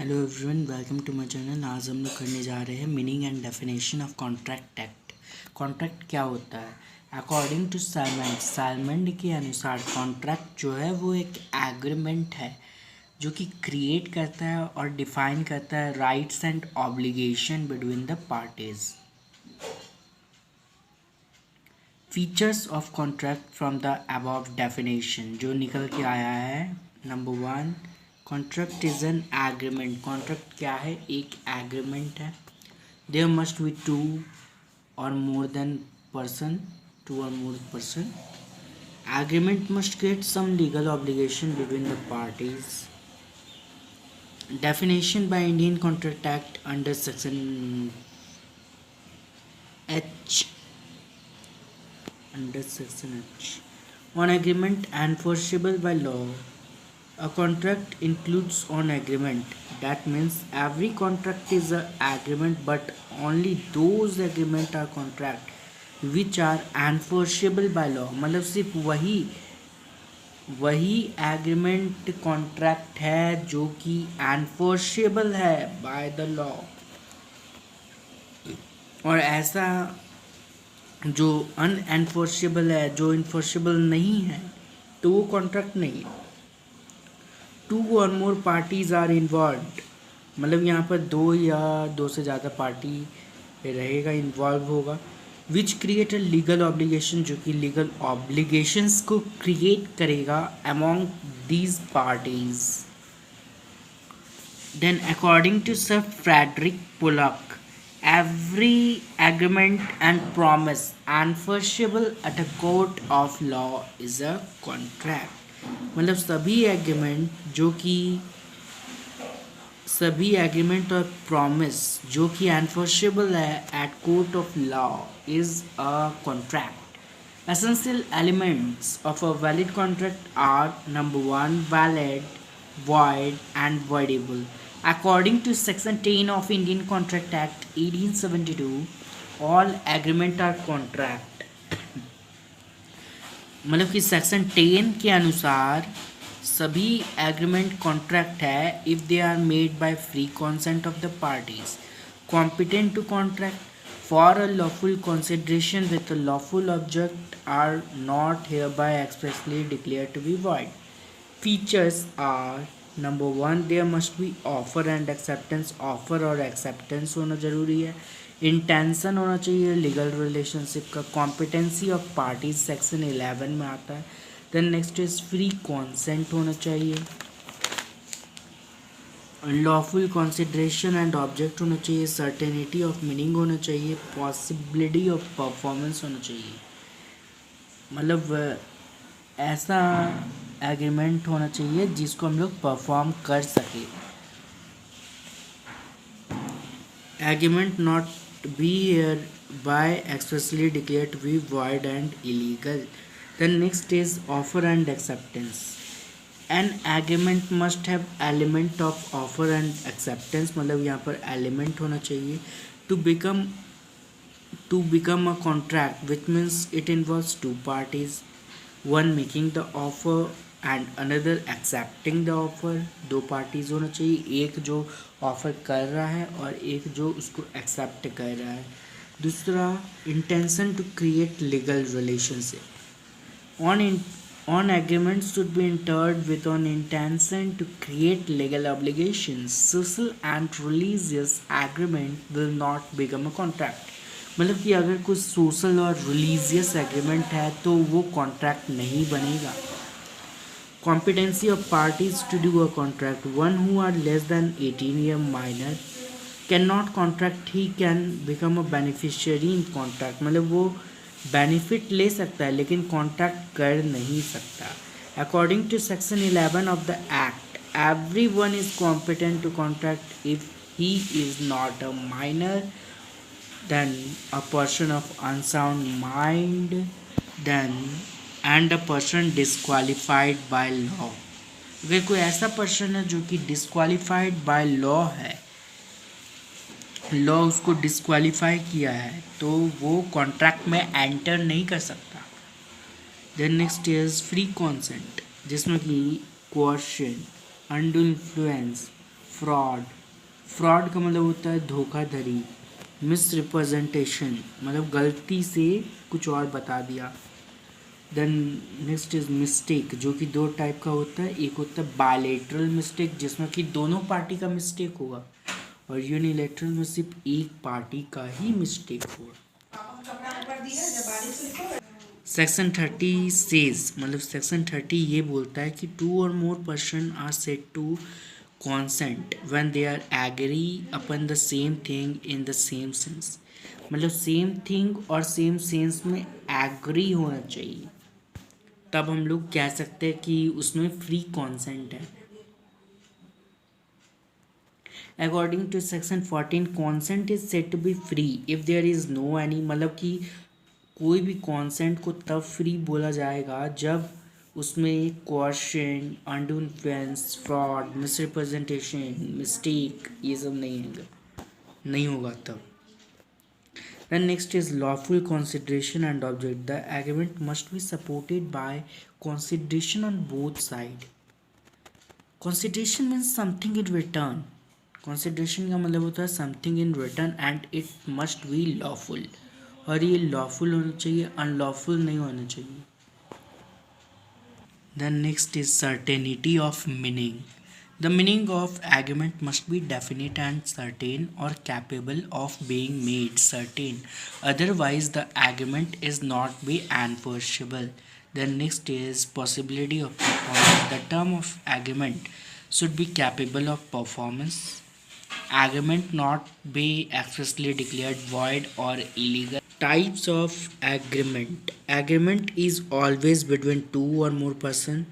Hello everyone, welcome to my channel. आज हम लोग करने जा रहे हैं meaning and definition of contract act. Contract क्या होता है? अकॉर्डिंग टू सालमेंड के अनुसार कॉन्ट्रैक्ट जो है वो एक एग्रीमेंट है जो कि क्रिएट करता है और डिफाइन करता है rights and obligation between the parties. Features of contract from the above definition जो निकल के आया है। Number 1, contract is an agreement. Contract क्या है? एक एग्रीमेंट है। देयर मस्ट बी टू और more person. Agreement must create some legal obligation between the parties. Definition by Indian contract act under section H. On agreement enforceable by law. A contract includes on agreement. That means every contract is an agreement, but only those agreement are contract which are enforceable by law. मतलब सिर्फ वही agreement contract है जो कि enforceable है by the law, और ऐसा जो अनएनफोर्सेबल है, जो इन्फोर्सेबल नहीं है, तो वो कॉन्ट्रैक्ट नहीं है। 2 और मोर पार्टीज आर इन्वॉल्व्ड, मतलब यहाँ पर 2 या 2 से ज़्यादा पार्टी रहेगा, इन्वॉल्व होगा। Which create a legal obligation, जो कि लीगल ऑब्लिगेशंस को क्रिएट करेगा among these parties. Then according to sir Frederick Pollock, every agreement and promise enforceable at a court of law is a contract। मतलब सभी agreement और promise जो कि enforceable है at court of law is a contract. Essential elements of a valid contract are number 1, valid, void and voidable। According to Section 10 of Indian Contract Act 1872, all agreement are contract। मतलब कि section 10 के अनुसार सभी agreement contract है if they are made by free consent of the parties competent to contract for a lawful consideration with a lawful object are not hereby expressly declared to be void। Features are number 1, there must be offer and acceptance. Offer और acceptance होना जरूरी है। Intention होना चाहिए legal relationship का। Competency of parties section 11 में आता है। Then next is free consent होना चाहिए। लॉफुल कंसिडरेशन एंड ऑब्जेक्ट होना चाहिए। सर्टेनिटी ऑफ मीनिंग होना चाहिए। पॉसिबिलिटी ऑफ परफॉर्मेंस होना चाहिए। मतलब ऐसा एग्रीमेंट होना चाहिए जिसको हम लोग परफॉर्म कर सके। Agreement not be hereby expressly declare to be void and illegal. Then next is offer and acceptance. An agreement must have element of offer and acceptance. मतलब यहाँ पर एलिमेंट होना चाहिए to become a contract, which means it involves 2 parties, one making the offer and another accepting the offer. 2 parties होना चाहिए, एक जो offer कर रहा है और एक जो उसको एक्सेप्ट कर रहा है। दूसरा, intention to create legal relationship. On agreement should be entered with on intention to create legal obligations. Social and religious agreement will not become a contract. मतलब कि अगर कुछ सोशल और रिलीजियस एग्रीमेंट है तो वो कॉन्ट्रैक्ट नहीं बनेगा। Competency of parties to do a contract. One who are less than 18 year minor cannot contract, he can become a beneficiary in contract। मतलब वो बेनिफिट ले सकता है लेकिन कॉन्ट्रैक्ट कर नहीं सकता। According to Section 11 of the Act, everyone is competent to contract if he is not a minor, then a person of unsound mind, then and a person disqualified by law. अगर कोई ऐसा person है जो कि disqualified by law है, law उसको disqualify किया है, तो वो कॉन्ट्रैक्ट में एंटर नहीं कर सकता। Then next is free consent, जिसमें कि coercion, undue influence, fraud, fraud का मतलब होता है धोखाधड़ी। मिस रिप्रेजेंटेशन मतलब गलती से कुछ और बता दिया। देन नेक्स्ट इज मिस्टेक, जो कि दो टाइप का होता है, एक होता है बायलेटरल मिस्टेक जिसमें कि दोनों पार्टी का मिस्टेक होगा, और यूनिलेटरल में सिर्फ एक पार्टी का ही मिस्टेक होगा। सेक्शन 30 सेज मतलब सेक्शन 30 ये बोलता है कि टू और more person are said to consent when they are agree upon the same thing in the same sense, मतलब सेम थिंग और सेम सेंस में एग्री होना चाहिए, तब हम लोग कह सकते हैं कि उसमें फ्री कॉन्सेंट है। According to section 14 consent is said to be free if there is no any, मतलब कि कोई भी कॉन्सेंट को तब फ्री बोला जाएगा जब उसमें question, undo influence, fraud, misrepresentation, mistake ये सब नहीं होगा तब। Then next is lawful consideration and object. The agreement must be supported by consideration on both sides. Consideration means something in return. Consideration का मतलब होता है something in return and it must be lawful. और ये lawful होना चाहिए, unlawful नहीं होना चाहिए। Then next is certainty of meaning. The meaning of agreement must be definite and certain or capable of being made certain. Otherwise, the agreement is not be enforceable. Then next is possibility of performance. The term of agreement should be capable of performance. Agreement not be expressly declared void or illegal. Types of agreement. Agreement is always between two or more persons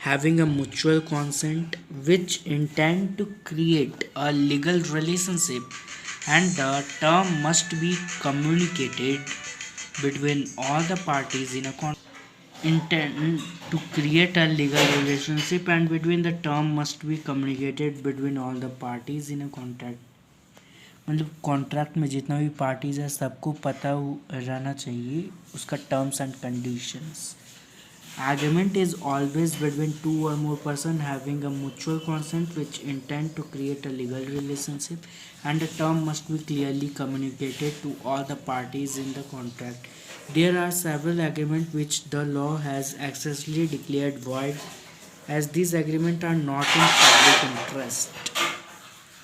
having a mutual consent which intend to create a legal relationship, and the term must be communicated between all the parties in a intend to create a legal relationship and between the term must be communicated between all the parties in a contract, मतलब contract में जितना भी parties है सबको पता रहना चाहिए उसका terms and conditions. Agreement is always between two or more persons having a mutual consent which intend to create a legal relationship, and the term must be clearly communicated to all the parties in the contract. There are several agreements which the law has expressly declared void as these agreements are not in public interest,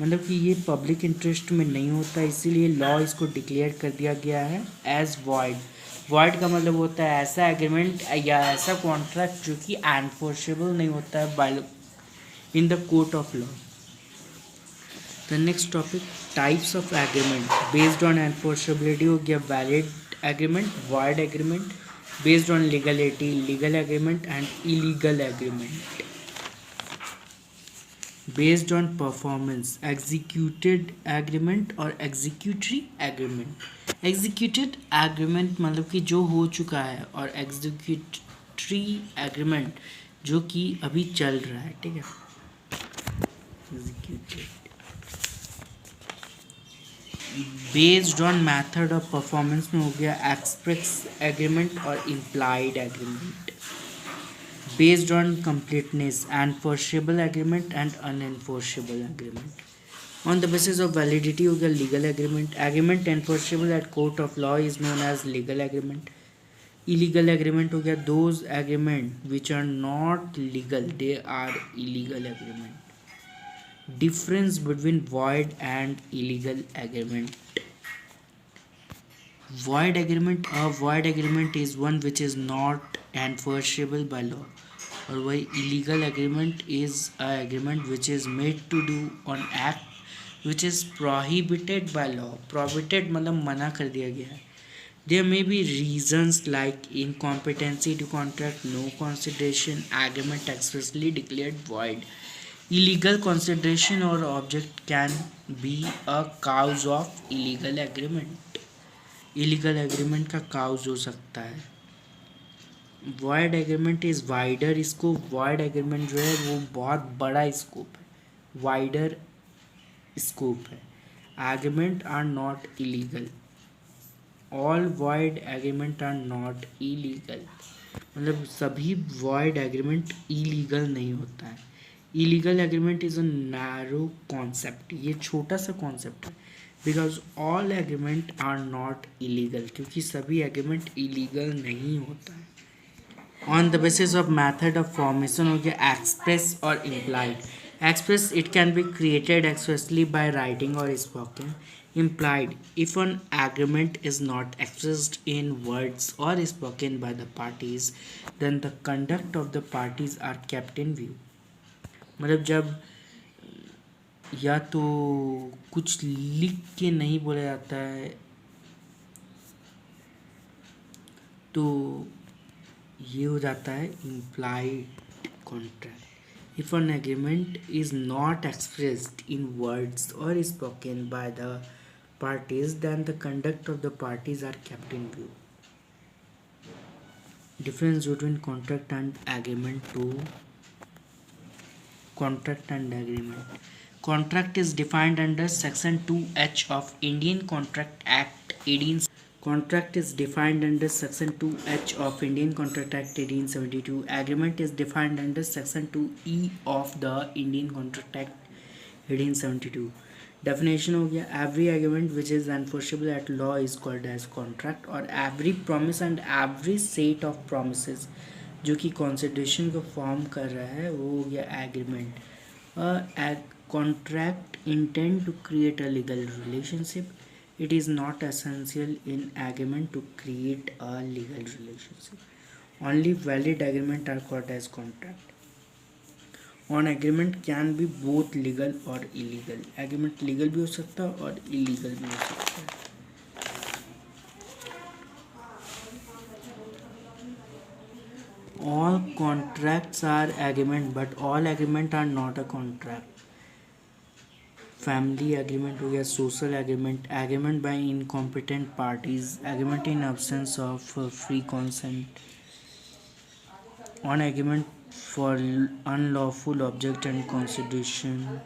मतलब कि ये public interest में नहीं होता, इसीलिए law इसको declare कर दिया गया है एज वॉइड। वॉइड का मतलब होता है ऐसा एग्रीमेंट या ऐसा कॉन्ट्रैक्ट जो कि एनफोर्सेबल नहीं होता है by in the court of law. The next topic types of agreement based on enforceability हो गया valid agreement, void agreement, based on legality legal agreement and illegal agreement. Based on performance executed agreement और executory agreement. Executed agreement मतलब कि जो हो चुका है और एग्जीक्यूटरी एग्रीमेंट जो कि अभी चल रहा है, ठीक है। Executed based on method of performance में हो गया एक्सप्रेस एग्रीमेंट और implied agreement. Based on completeness, enforceable agreement and unenforceable agreement. On the basis of validity हो गया legal agreement. Agreement enforceable at court of law is known as legal agreement. Illegal agreement हो गया those agreement which are not legal, they are illegal agreement. Difference between void and illegal agreement. Void agreement, a void agreement is one which is not enforceable by law. और वही illegal agreement is a agreement which is made to do an act which is prohibited by law. Prohibited मतलब मना कर दिया गया है। There may be reasons like incompetency to contract, no consideration, agreement expressly declared void. Illegal consideration और object can be a cause of illegal agreement. Illegal agreement का cause हो सकता है। Void agreement is wider scope. Void agreement जो है वो बहुत बड़ा स्कोप है, वाइडर स्कोप है। Agreement are not illegal, all void agreement are not illegal, मतलब सभी वॉइड एग्रीमेंट इलीगल नहीं होता है। Illegal agreement is a narrow concept, ये छोटा सा कॉन्सेप्ट है, because all agreement are not illegal, क्योंकि सभी एग्रीमेंट इलीगल नहीं होता है। On the basis of method of formation हो गया एक्सप्रेस और implied. Express it can be created expressly by writing और spoken. Implied, if an agreement is not expressed in words or spoken by the parties, then the conduct of the parties are kept in view. मतलब जब या तो कुछ लिख के नहीं बोला जाता है तो ये हो जाता है implied contract. If an agreement is not expressed in words or spoken by the parties, then the conduct of the parties are kept in view. Difference between contract and agreement to contract and agreement. Contract is defined under section 2H of Indian Contract Act 18. Contract is defined under section 2H of Indian Contract Act 1872. Agreement is defined under section 2E of the Indian Contract Act 1872. Definition हो गया, every agreement which is enforceable at law is called as contract, और every promise and every set of promises जो कि constitution को form कर रहा है वो हो गया agreement. Contract intend to create a legal relationship, it is not essential in agreement to create a legal relationship. Only valid agreement are called as contract. On agreement can be both legal or illegal. Agreement legal भी हो सकता है और illegal भी हो सकता है. All contracts are agreement, but all agreement are not a contract. Family agreement हो गया, social agreement, agreement by incompetent parties, agreement in absence of free consent, on agreement for unlawful object and constitution,